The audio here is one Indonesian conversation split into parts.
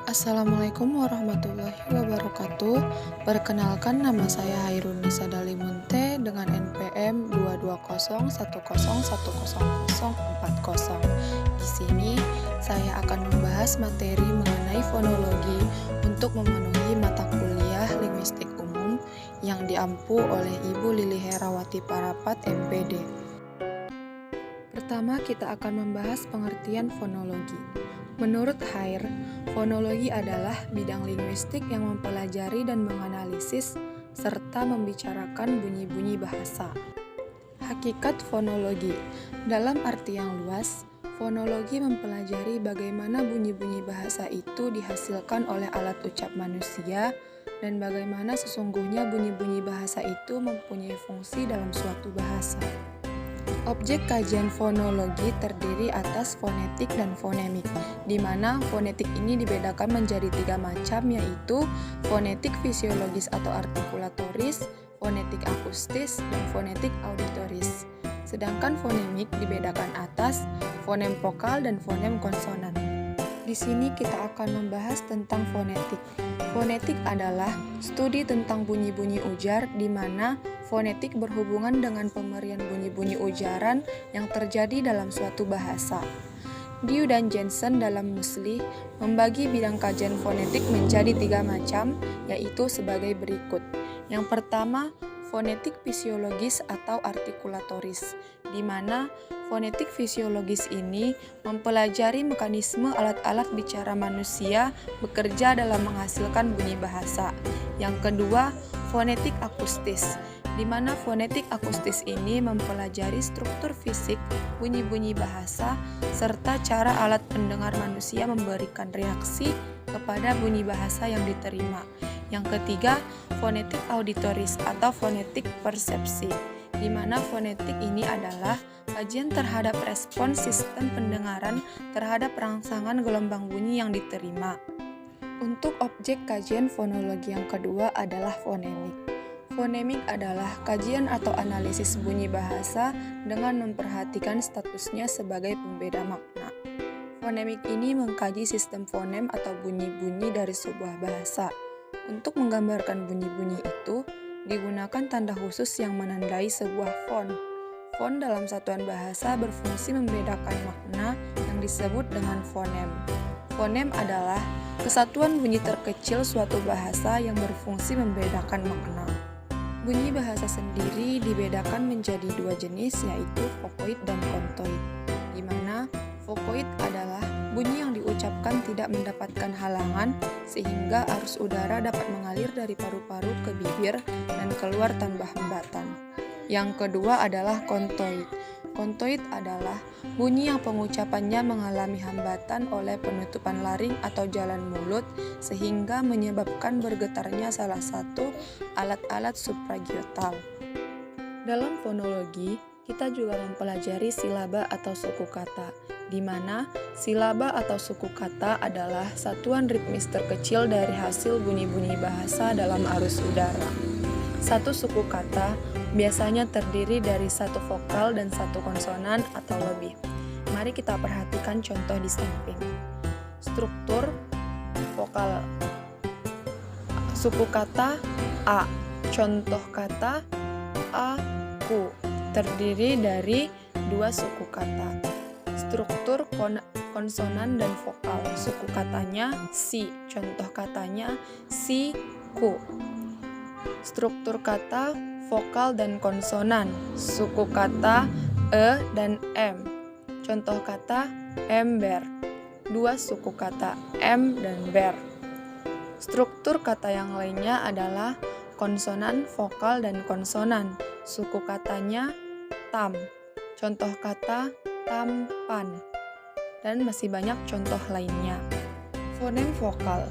Assalamualaikum warahmatullahi wabarakatuh. Perkenalkan, nama saya Hairunisa Dalimunte dengan NPM 22010101040. Di sini saya akan membahas materi mengenai fonologi untuk memenuhi mata kuliah linguistik umum yang diampu oleh Ibu Lili Herawati Parapat, MPD. Pertama, kita akan membahas pengertian fonologi. Menurut Hair, fonologi adalah bidang linguistik yang mempelajari dan menganalisis serta membicarakan bunyi-bunyi bahasa. Hakikat fonologi. Dalam arti yang luas, fonologi mempelajari bagaimana bunyi-bunyi bahasa itu dihasilkan oleh alat ucap manusia dan bagaimana sesungguhnya bunyi-bunyi bahasa itu mempunyai fungsi dalam suatu bahasa. Objek kajian fonologi terdiri atas fonetik dan fonemik, di mana fonetik ini dibedakan menjadi 3 macam, yaitu fonetik fisiologis atau artikulatoris, fonetik akustis, dan fonetik auditoris. Sedangkan fonemik dibedakan atas fonem vokal dan fonem konsonan. Di sini kita akan membahas tentang fonetik. Fonetik adalah studi tentang bunyi-bunyi ujar, di mana fonetik berhubungan dengan pemberian bunyi-bunyi ujaran yang terjadi dalam suatu bahasa. Diu dan Jensen dalam Muslih membagi bidang kajian fonetik menjadi 3 macam, yaitu sebagai berikut. Yang pertama, fonetik fisiologis atau artikulatoris, di mana fonetik fisiologis ini mempelajari mekanisme alat-alat bicara manusia bekerja dalam menghasilkan bunyi bahasa. Yang kedua, fonetik akustis, di mana fonetik akustis ini mempelajari struktur fisik bunyi-bunyi bahasa serta cara alat pendengar manusia memberikan reaksi kepada bunyi bahasa yang diterima. Yang ketiga, fonetik auditoris atau fonetik persepsi, di mana fonetik ini adalah kajian terhadap respon sistem pendengaran terhadap rangsangan gelombang bunyi yang diterima. Untuk objek kajian fonologi yang kedua adalah fonemik. Fonemik adalah kajian atau analisis bunyi bahasa dengan memperhatikan statusnya sebagai pembeda makna. Fonemik ini mengkaji sistem fonem atau bunyi-bunyi dari sebuah bahasa. Untuk menggambarkan bunyi-bunyi itu, digunakan tanda khusus yang menandai sebuah font. Font dalam satuan bahasa berfungsi membedakan makna yang disebut dengan fonem. Fonem adalah kesatuan bunyi terkecil suatu bahasa yang berfungsi membedakan makna. Bunyi bahasa sendiri dibedakan menjadi 2 jenis, yaitu vokoid dan kontoid, di mana vokoid adalah bunyi yang diucapkan tidak mendapatkan halangan sehingga arus udara dapat mengalir dari paru-paru ke bibir dan keluar tanpa hambatan. Yang kedua adalah kontoid. Kontoid adalah bunyi yang pengucapannya mengalami hambatan oleh penutupan laring atau jalan mulut sehingga menyebabkan bergetarnya salah satu alat-alat supragiotal. Dalam fonologi, kita juga mempelajari silaba atau suku kata, di mana silaba atau suku kata adalah satuan ritmis terkecil dari hasil bunyi-bunyi bahasa dalam arus udara. Satu suku kata biasanya terdiri dari 1 vokal dan 1 konsonan atau lebih. Mari kita perhatikan contoh di samping. Struktur vokal suku kata A. Contoh kata aku terdiri dari 2 suku kata. Struktur konsonan dan vokal suku katanya si. Contoh katanya siku. Struktur kata vokal dan konsonan suku kata e dan m. Contoh kata ember. 2 suku kata m dan ber. Struktur kata yang lainnya adalah konsonan, vokal, dan konsonan. Suku katanya tam. Contoh kata tampan. Dan masih banyak contoh lainnya. Fonem vokal.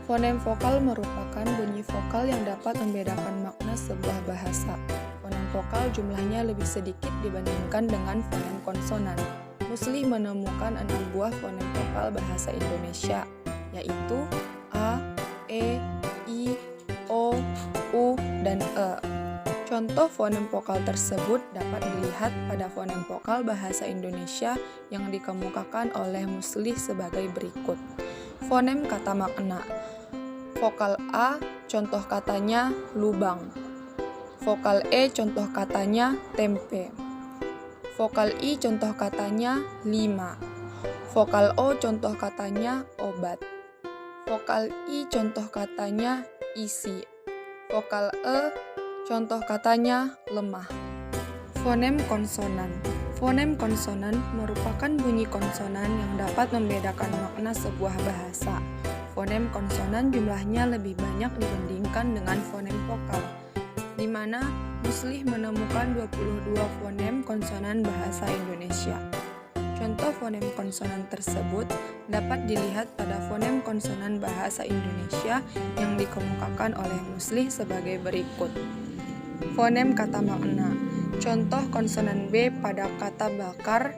Fonem vokal merupakan bunyi vokal yang dapat membedakan makna sebuah bahasa. Fonem vokal jumlahnya lebih sedikit dibandingkan dengan fonem konsonan. Muslih menemukan 6 buah fonem vokal bahasa Indonesia, yaitu A, E, I, O, U, dan E. Contoh fonem vokal tersebut dapat dilihat pada fonem vokal bahasa Indonesia yang dikemukakan oleh Muslih sebagai berikut. Fonem kata makna. Vokal A, contoh katanya lubang. Vokal E, contoh katanya tempe. Vokal I, contoh katanya 5. Vokal O, contoh katanya obat. Vokal I, contoh katanya isi. Vokal E, contoh katanya lemah. Fonem konsonan. Fonem konsonan merupakan bunyi konsonan yang dapat membedakan makna sebuah bahasa. Fonem konsonan jumlahnya lebih banyak dibandingkan dengan fonem vokal, di mana Muslih menemukan 22 fonem konsonan bahasa Indonesia. Contoh fonem konsonan tersebut dapat dilihat pada fonem konsonan bahasa Indonesia yang dikemukakan oleh Muslih sebagai berikut. Fonem kata makna. Contoh konsonan B pada kata bakar,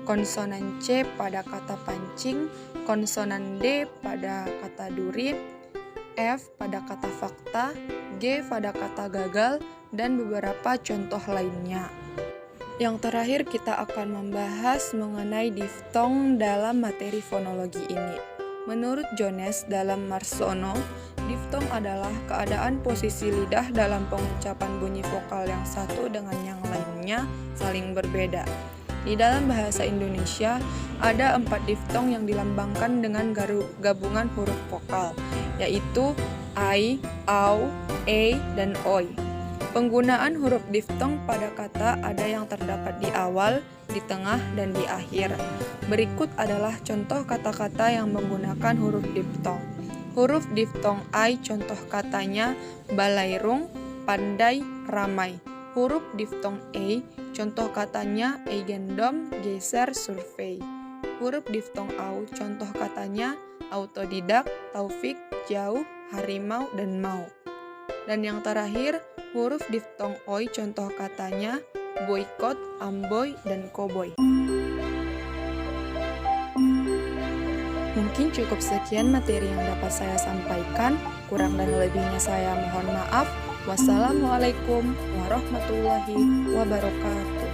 konsonan C pada kata pancing, konsonan D pada kata duri, F pada kata fakta, G pada kata gagal, dan beberapa contoh lainnya. Yang terakhir kita akan membahas mengenai diftong dalam materi fonologi ini. Menurut Jones dalam Marsono, diftong adalah keadaan posisi lidah dalam pengucapan bunyi vokal yang satu dengan yang lainnya saling berbeda. Di dalam bahasa Indonesia, ada 4 diftong yang dilambangkan dengan gabungan huruf vokal, yaitu ai, au, e, dan oi. Penggunaan huruf diftong pada kata ada yang terdapat di awal, di tengah, dan di akhir. Berikut adalah contoh kata-kata yang menggunakan huruf diftong. Huruf diftong ai contoh katanya balairung, pandai, ramai. Huruf diftong e contoh katanya eigendom, geser, survei. Huruf diftong au contoh katanya autodidak, taufik, jauh, harimau, dan mau. Dan yang terakhir, huruf diftong oi contoh katanya boikot, amboy, dan koboy. Mungkin cukup sekian materi yang dapat saya sampaikan. Kurang dan lebihnya saya mohon maaf. Wassalamualaikum warahmatullahi wabarakatuh.